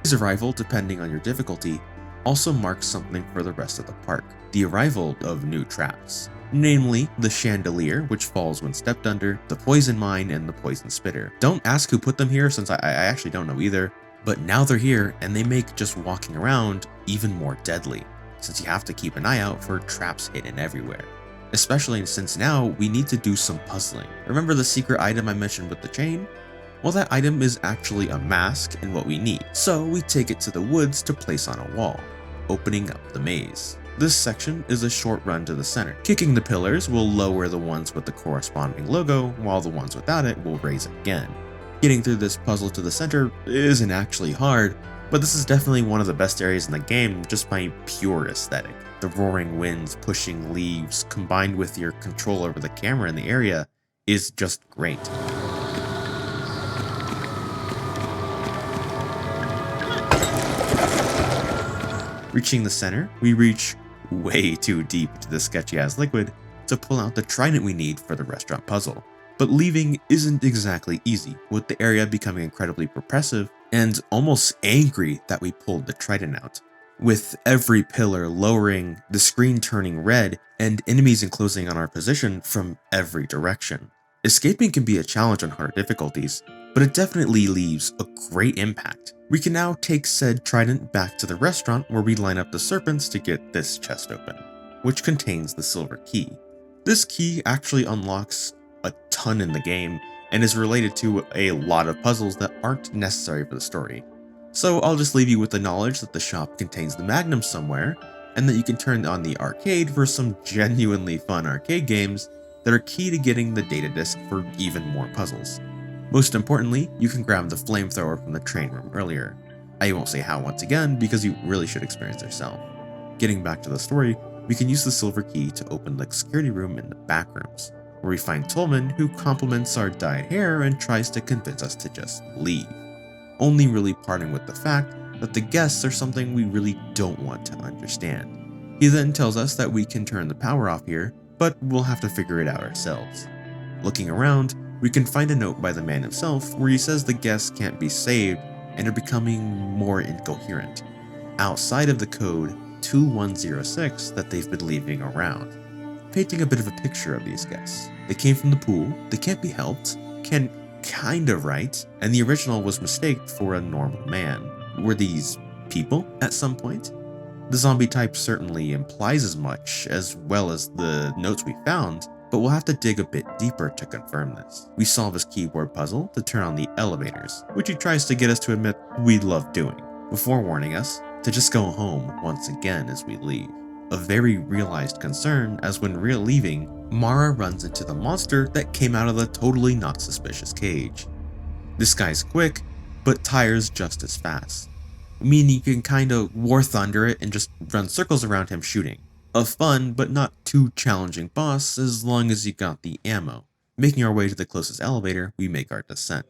His arrival, depending on your difficulty, also marks something for the rest of the park. The arrival of new traps, namely the chandelier, which falls when stepped under, the poison mine, and the poison spitter. Don't ask who put them here since I actually don't know either, but now they're here and they make just walking around even more deadly, since you have to keep an eye out for traps hidden everywhere. Especially since now we need to do some puzzling. Remember the secret item I mentioned with the chain? Well, that item is actually a mask and what we need, so we take it to the woods to place on a wall, opening up the maze. This section is a short run to the center. Kicking the pillars will lower the ones with the corresponding logo, while the ones without it will raise it again. Getting through this puzzle to the center isn't actually hard, but this is definitely one of the best areas in the game just by pure aesthetic. The roaring winds pushing leaves combined with your control over the camera in the area is just great. Reaching the center, we reach way too deep into the sketchy ass liquid, to pull out the trident we need for the restaurant puzzle. But leaving isn't exactly easy, with the area becoming incredibly repressive and almost angry that we pulled the trident out. With every pillar lowering, the screen turning red, and enemies enclosing on our position from every direction. Escaping can be a challenge on harder difficulties, but it definitely leaves a great impact. We can now take said trident back to the restaurant where we line up the serpents to get this chest open, which contains the silver key. This key actually unlocks a ton in the game and is related to a lot of puzzles that aren't necessary for the story. So I'll just leave you with the knowledge that the shop contains the Magnum somewhere, and that you can turn on the arcade for some genuinely fun arcade games that are key to getting the data disk for even more puzzles. Most importantly, you can grab the flamethrower from the train room earlier. I won't say how once again because you really should experience it yourself. Getting back to the story, we can use the silver key to open the security room in the back rooms, where we find Tolman, who compliments our dyed hair and tries to convince us to just leave, only really parting with the fact that the guests are something we really don't want to understand. He then tells us that we can turn the power off here, but we'll have to figure it out ourselves. Looking around, we can find a note by the man himself where he says the guests can't be saved and are becoming more incoherent, outside of the code 2106 that they've been leaving around, painting a bit of a picture of these guests. They came from the pool, they can't be helped, can kind of write, and the original was mistaken for a normal man. Were these people at some point? The zombie type certainly implies as much, as well as the notes we found, but we'll have to dig a bit deeper to confirm this. We solve his keyboard puzzle to turn on the elevators, which he tries to get us to admit we love doing, before warning us to just go home once again as we leave. A very realized concern, as when leaving, Mara runs into the monster that came out of the totally not suspicious cage. This guy's quick, but tires just as fast, meaning you can kinda war thunder it and just run circles around him shooting. A fun but not too challenging boss as long as you got the ammo. Making our way to the closest elevator, we make our descent.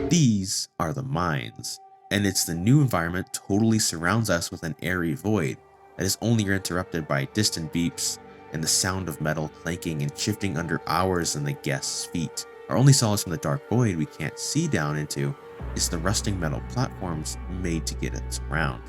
These are the mines, and it's the new environment totally surrounds us with an airy void that is only interrupted by distant beeps and the sound of metal clanking and shifting under ours and the guests' feet. Our only solace from the dark void we can't see down into is the rusting metal platforms made to get us around.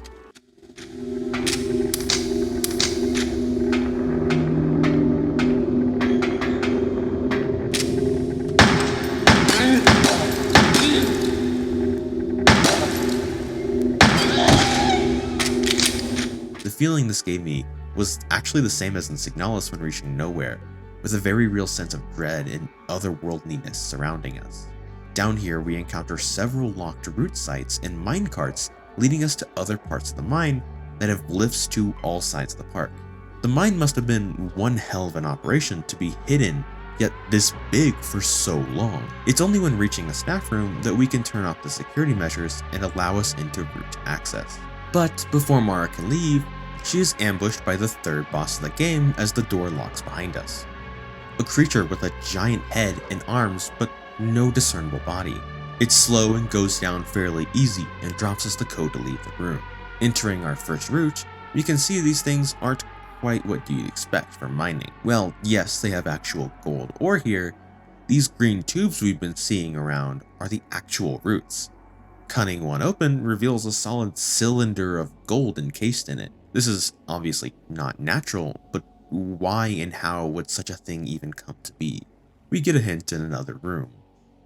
The feeling this gave me was actually the same as in Signalis when reaching Nowhere, with a very real sense of dread and otherworldliness surrounding us. Down here, we encounter several locked root sites and minecarts leading us to other parts of the mine that have lifts to all sides of the park. The mine must have been one hell of an operation to be hidden yet this big for so long. It's only when reaching a staff room that we can turn off the security measures and allow us into root access. But before Mara can leave, she is ambushed by the third boss of the game as the door locks behind us. A creature with a giant head and arms, but no discernible body. It's slow and goes down fairly easy and drops us the code to leave the room. Entering our first route, we can see these things aren't quite what you'd expect from mining. Well, yes, they have actual gold ore here. These green tubes we've been seeing around are the actual roots. Cutting one open reveals a solid cylinder of gold encased in it. This is obviously not natural, but why and how would such a thing even come to be? We get a hint in another room,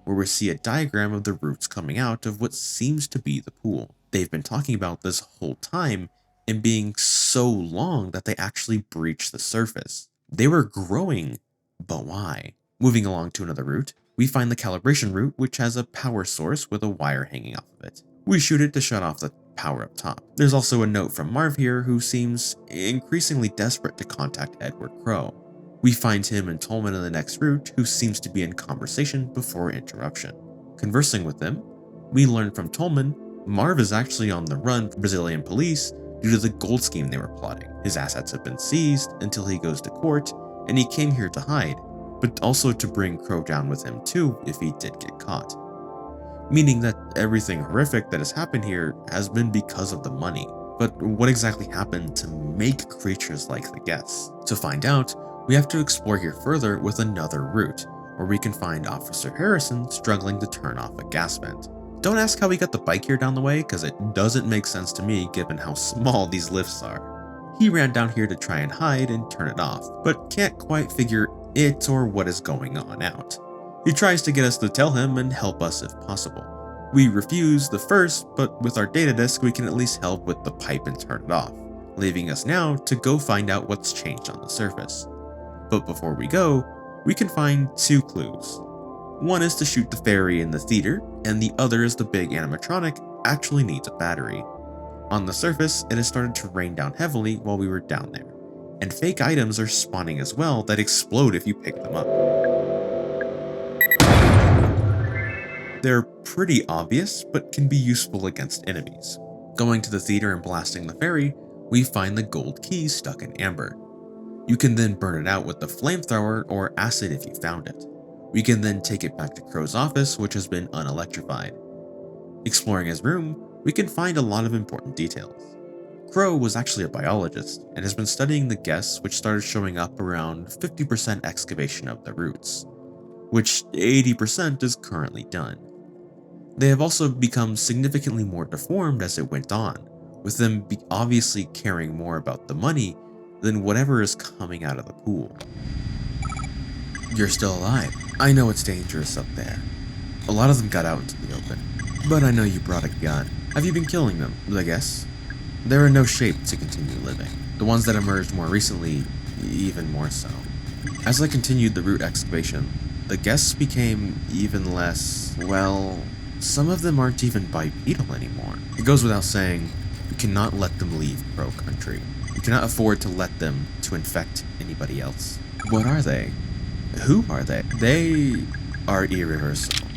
where we see a diagram of the roots coming out of what seems to be the pool. They've been talking about this whole time and being so long that they actually breached the surface. They were growing, but why? Moving along to another route, we find the calibration route, which has a power source with a wire hanging off of it. We shoot it to shut off the power up top. There's also a note from Marv here, who seems increasingly desperate to contact Edward Crow. We find him and Tolman in the next route, who seems to be in conversation before interruption. Conversing with them, we learn from Tolman, Marv is actually on the run from Brazilian police due to the gold scheme they were plotting. His assets have been seized until he goes to court, and he came here to hide, but also to bring Crow down with him too if he did get caught. meaning that everything horrific that has happened here has been because of the money. But what exactly happened to make creatures like the guests? To find out, we have to explore here further with another route, where we can find Officer Harrison struggling to turn off a gas vent. Don't ask how we got the bike here down the way, because it doesn't make sense to me given how small these lifts are. He ran down here to try and hide and turn it off, but can't quite figure it or what is going on out. He tries to get us to tell him and help us if possible. We refuse the first, but with our data disk we can at least help with the pipe and turn it off, leaving us now to go find out what's changed on the surface. But before we go, we can find two clues. One is to shoot the fairy in the theater, and the other is the big animatronic actually needs a battery. On the surface, it has started to rain down heavily while we were down there, and fake items are spawning as well that explode if you pick them up. They're pretty obvious, but can be useful against enemies. Going to the theater and blasting the fairy, we find the gold key stuck in amber. You can then burn it out with the flamethrower or acid if you found it. We can then take it back to Crow's office, which has been unelectrified. Exploring his room, we can find a lot of important details. Crow was actually a biologist and has been studying the guests, which started showing up around 50% excavation of the roots, which 80% is currently done. They have also become significantly more deformed as it went on, with them obviously caring more about the money than whatever is coming out of the pool. You're still alive. I know it's dangerous up there. A lot of them got out into the open, but I know you brought a gun. Have you been killing them, I guess? They're in no shape to continue living. The ones that emerged more recently, even more so. As I continued the root excavation, the guests became even less, well, some of them aren't even bipedal anymore. It goes without saying, we cannot let them leave Crow Country. We cannot afford to let them to infect anybody else. What are they? Who are they? They are irreversible.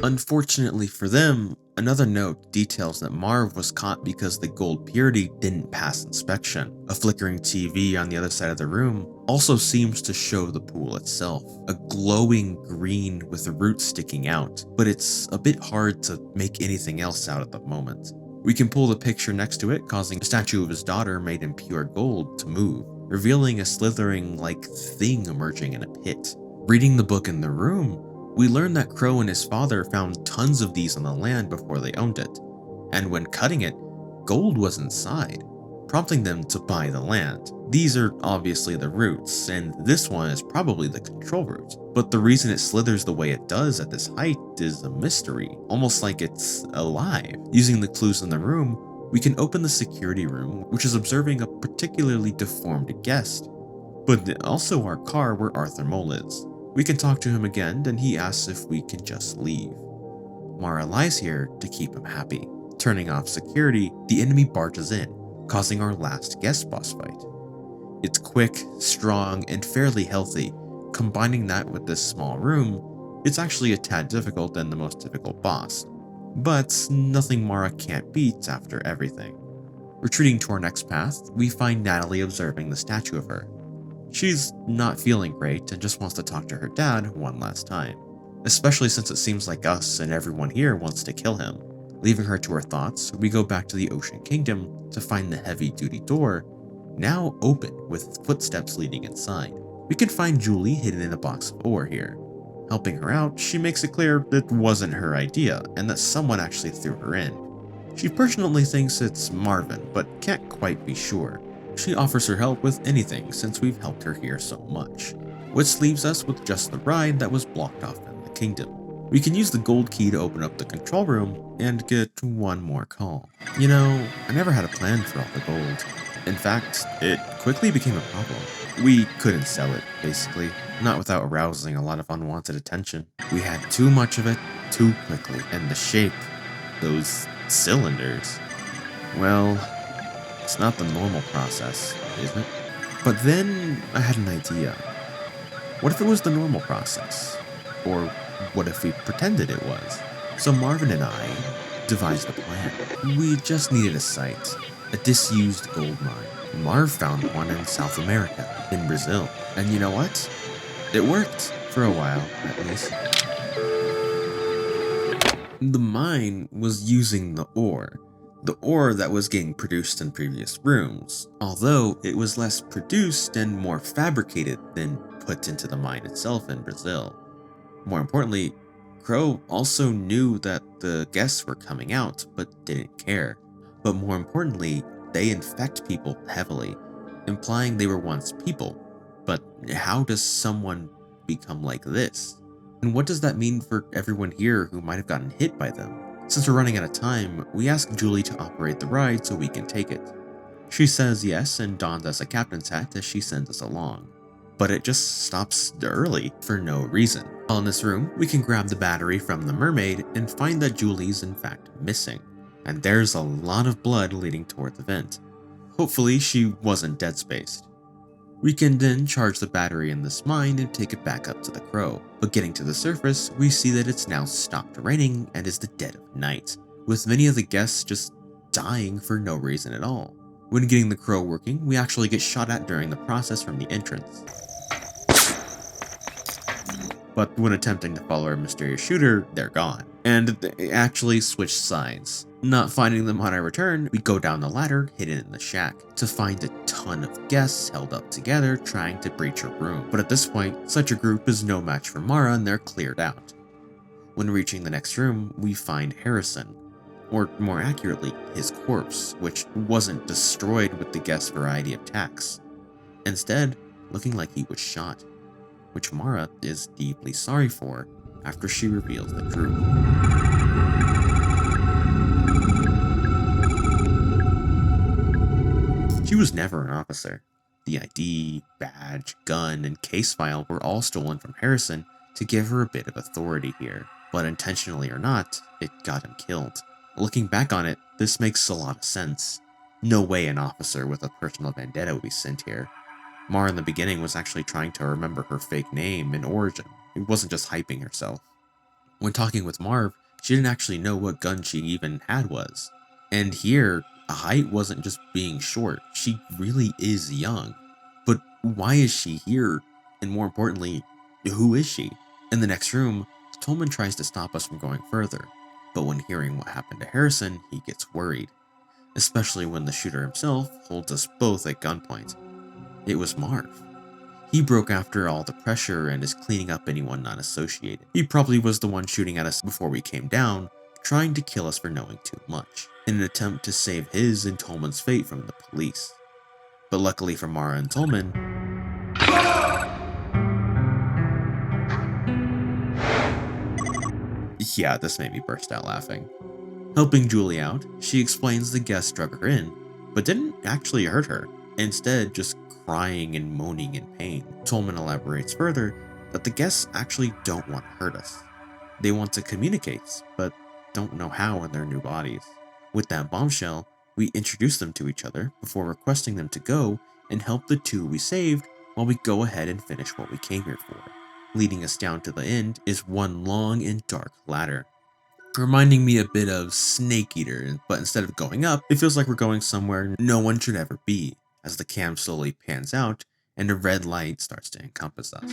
Unfortunately for them, another note details that Marv was caught because the gold purity didn't pass inspection. A flickering TV on the other side of the room also seems to show the pool itself, a glowing green with the roots sticking out, but it's a bit hard to make anything else out at the moment. We can pull the picture next to it, causing a statue of his daughter made in pure gold to move, revealing a slithering-like thing emerging in a pit. Reading the book in the room, we learn that Crow and his father found tons of these on the land before they owned it, and when cutting it, gold was inside, prompting them to buy the land. These are obviously the roots, and this one is probably the control root, but the reason it slithers the way it does at this height is a mystery, almost like it's alive. Using the clues in the room, we can open the security room, which is observing a particularly deformed guest, but also our car where Arthur Mole is. We can talk to him again, and he asks if we can just leave. Mara lies here to keep him happy. Turning off security, the enemy barges in, causing our last guest boss fight. It's quick, strong, and fairly healthy. Combining that with this small room, it's actually a tad difficult than the most difficult boss, but nothing Mara can't beat after everything. Retreating to our next path, we find Natalie observing the statue of her. She's not feeling great and just wants to talk to her dad one last time, especially since it seems like us and everyone here wants to kill him. Leaving her to her thoughts, we go back to the Ocean Kingdom to find the heavy-duty door, now open with footsteps leading inside. We can find Julie hidden in a box of ore here. Helping her out, she makes it clear it wasn't her idea and that someone actually threw her in. She personally thinks it's Marvin, but can't quite be sure. She offers her help with anything since we've helped her here so much, which leaves us with just the ride that was blocked off in the kingdom. We can use the gold key to open up the control room and get one more call. You know, I never had a plan for all the gold. In fact, it quickly became a problem. We couldn't sell it, basically, not without arousing a lot of unwanted attention. We had too much of it too quickly, and the shape, those cylinders, well, it's not the normal process, is it? But then I had an idea. What if it was the normal process? Or what if we pretended it was? So Marvin and I devised a plan. We just needed a site, a disused gold mine. Marv found one in South America, in Brazil. And you know what? It worked, for a while, at least. The mine was using the ore that was getting produced in previous rooms, although it was less produced and more fabricated than put into the mine itself in Brazil. More importantly, Crow also knew that the guests were coming out but didn't care. But more importantly, they infect people heavily, implying they were once people. But how does someone become like this? And what does that mean for everyone here who might have gotten hit by them? Since we're running out of time, we ask Julie to operate the ride so we can take it. She says yes and dons us a captain's hat as she sends us along. But it just stops early for no reason. While in this room, we can grab the battery from the mermaid and find that Julie's in fact missing. And there's a lot of blood leading toward the vent. Hopefully she wasn't dead spaced. We can then charge the battery in this mine and take it back up to the Crow. But getting to the surface, we see that it's now stopped raining and is the dead of night, with many of the guests just dying for no reason at all. When getting the Crow working, we actually get shot at during the process from the entrance. But when attempting to follow our mysterious shooter, they're gone. And they actually switch sides. Not finding them on our return, we go down the ladder hidden in the shack to find a ton of guests held up together trying to breach a room. But at this point, such a group is no match for Mara and they're cleared out. When reaching the next room, we find Harrison, or more accurately, his corpse, which wasn't destroyed with the guest's variety of attacks. Instead, looking like he was shot, which Mara is deeply sorry for after she reveals the truth. She was never an officer. The ID, badge, gun, and case file were all stolen from Harrison to give her a bit of authority here, but intentionally or not, it got him killed. Looking back on it, this makes a lot of sense. No way an officer with a personal vendetta would be sent here. Mara in the beginning was actually trying to remember her fake name and origin. It wasn't just hyping herself. When talking with Marv, she didn't actually know what gun she even had was. And here, a height wasn't just being short, she really is young. But why is she here? And more importantly, who is she? In the next room, Tolman tries to stop us from going further. But when hearing what happened to Harrison, he gets worried. Especially when the shooter himself holds us both at gunpoint. It was Marv. He broke after all the pressure and is cleaning up anyone not associated. He probably was the one shooting at us before we came down, trying to kill us for knowing too much, in an attempt to save his and Tolman's fate from the police. But luckily for Mara and Tolman, yeah, this made me burst out laughing. Helping Julie out, she explains the guests drug her in, but didn't actually hurt her, instead just crying and moaning in pain. Tolman elaborates further that the guests actually don't want to hurt us. They want to communicate, but don't know how in their new bodies. With that bombshell, we introduce them to each other before requesting them to go and help the two we saved while we go ahead and finish what we came here for. Leading us down to the end is one long and dark ladder, reminding me a bit of Snake Eater, but instead of going up, it feels like we're going somewhere no one should ever be, as the cam slowly pans out and a red light starts to encompass us.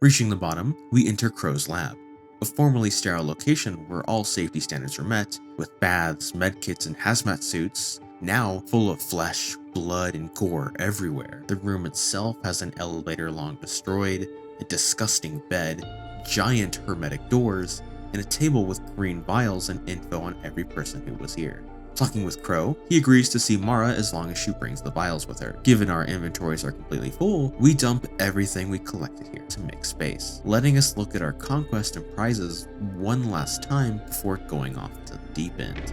Reaching the bottom, we enter Crow's lab, a formerly sterile location where all safety standards are met, with baths, medkits, and hazmat suits, now full of flesh, blood, and gore everywhere. The room itself has an elevator long destroyed, a disgusting bed, giant hermetic doors, and a table with green vials and info on every person who was here. Talking with Crow, he agrees to see Mara as long as she brings the vials with her. Given our inventories are completely full, we dump everything we collected here to make space, letting us look at our conquest and prizes one last time before going off to the deep end.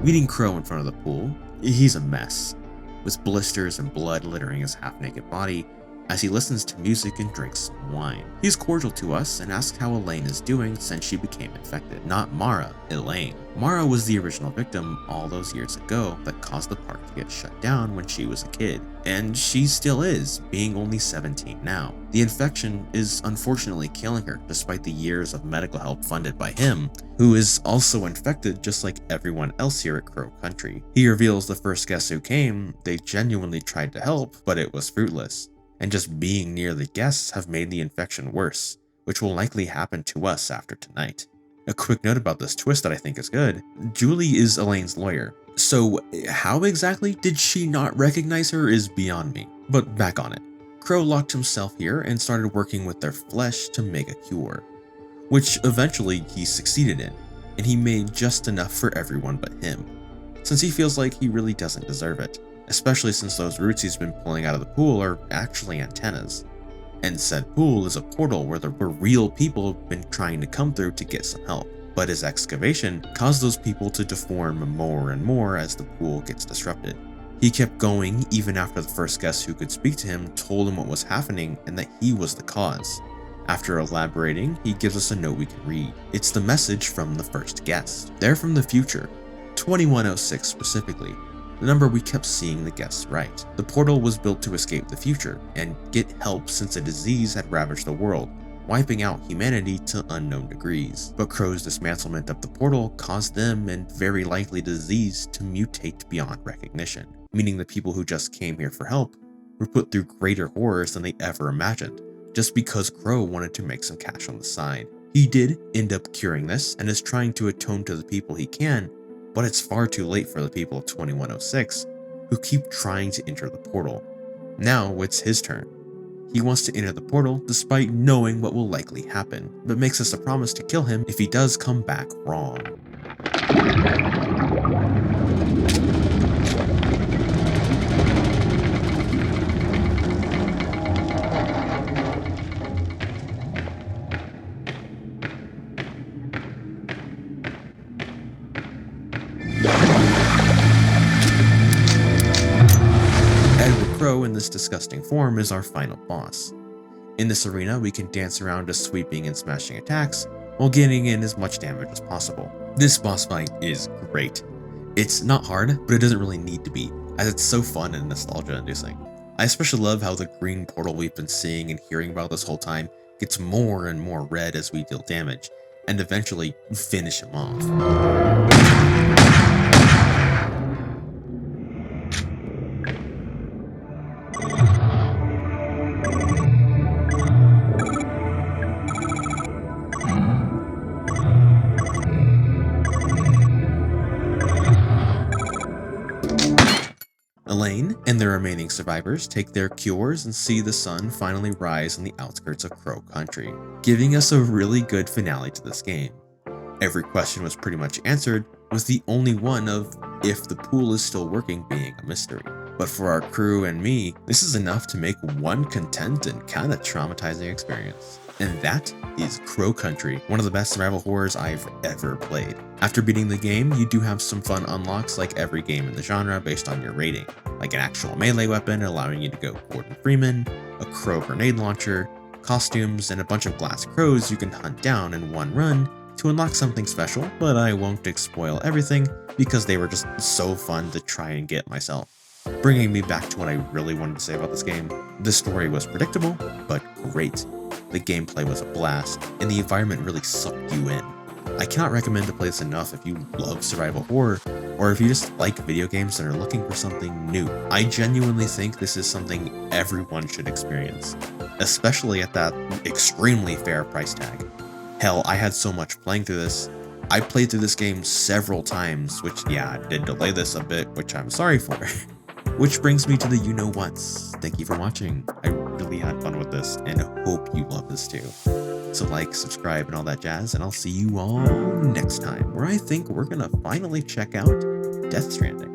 Meeting Crow in front of the pool, he's a mess, with blisters and blood littering his half-naked body as he listens to music and drinks some wine. He's cordial to us and asks how Elaine is doing since she became infected. Not Mara, Elaine. Mara was the original victim all those years ago that caused the park to get shut down when she was a kid. And she still is, being only 17 now. The infection is unfortunately killing her despite the years of medical help funded by him, who is also infected just like everyone else here at Crow Country. He reveals the first guests who came, they genuinely tried to help, but it was fruitless. And just being near the guests have made the infection worse, which will likely happen to us after tonight. A quick note about this twist that I think is good. Julie is Elaine's lawyer, so how exactly did she not recognize her is beyond me. But back on it. Crow locked himself here and started working with their flesh to make a cure, which eventually he succeeded in, and he made just enough for everyone but him, since he feels like he really doesn't deserve it. Especially since those roots he's been pulling out of the pool are actually antennas. And said pool is a portal where real people have been trying to come through to get some help. But his excavation caused those people to deform more and more as the pool gets disrupted. He kept going even after the first guest who could speak to him told him what was happening and that he was the cause. After elaborating, he gives us a note we can read. It's the message from the first guest. They're from the future, 2106 specifically. The number we kept seeing the guests write. The portal was built to escape the future and get help since a disease had ravaged the world, wiping out humanity to unknown degrees. But Crow's dismantlement of the portal caused them, and very likely the disease, to mutate beyond recognition, meaning the people who just came here for help were put through greater horrors than they ever imagined, just because Crow wanted to make some cash on the side. He did end up curing this and is trying to atone to the people he can, but it's far too late for the people of 2106 who keep trying to enter the portal. Now it's his turn. He wants to enter the portal despite knowing what will likely happen, but makes us a promise to kill him if he does come back wrong. Crow in this disgusting form is our final boss. In this arena, we can dance around just sweeping and smashing attacks while getting in as much damage as possible. This boss fight is great. It's not hard, but it doesn't really need to be, as it's so fun and nostalgia-inducing. I especially love how the green portal we've been seeing and hearing about this whole time gets more and more red as we deal damage, and eventually finish him off. Elaine and the remaining survivors take their cures and see the sun finally rise on the outskirts of Crow Country, giving us a really good finale to this game. Every question was pretty much answered, with the only one of if the pool is still working being a mystery. But for our crew and me, this is enough to make one content and kinda traumatizing experience. And that is Crow Country, one of the best survival horrors I've ever played. After beating the game, you do have some fun unlocks like every game in the genre based on your rating, like an actual melee weapon allowing you to go Gordon Freeman, a crow grenade launcher, costumes, and a bunch of glass crows you can hunt down in one run to unlock something special, but I won't spoil everything because they were just so fun to try and get myself. Bringing me back to what I really wanted to say about this game, the story was predictable, but great. The gameplay was a blast, and the environment really sucked you in. I cannot recommend to play this enough if you love survival horror, or if you just like video games and are looking for something new. I genuinely think this is something everyone should experience, especially at that extremely fair price tag. Hell, I had so much playing through this. I played through this game several times, which yeah, did delay this a bit, which I'm sorry for. Which brings me to the you-know-whats. Thank you for watching. I really had fun with this and hope you love this too. So like, subscribe, and all that jazz, and I'll see you all next time, where I think we're gonna finally check out Death Stranding.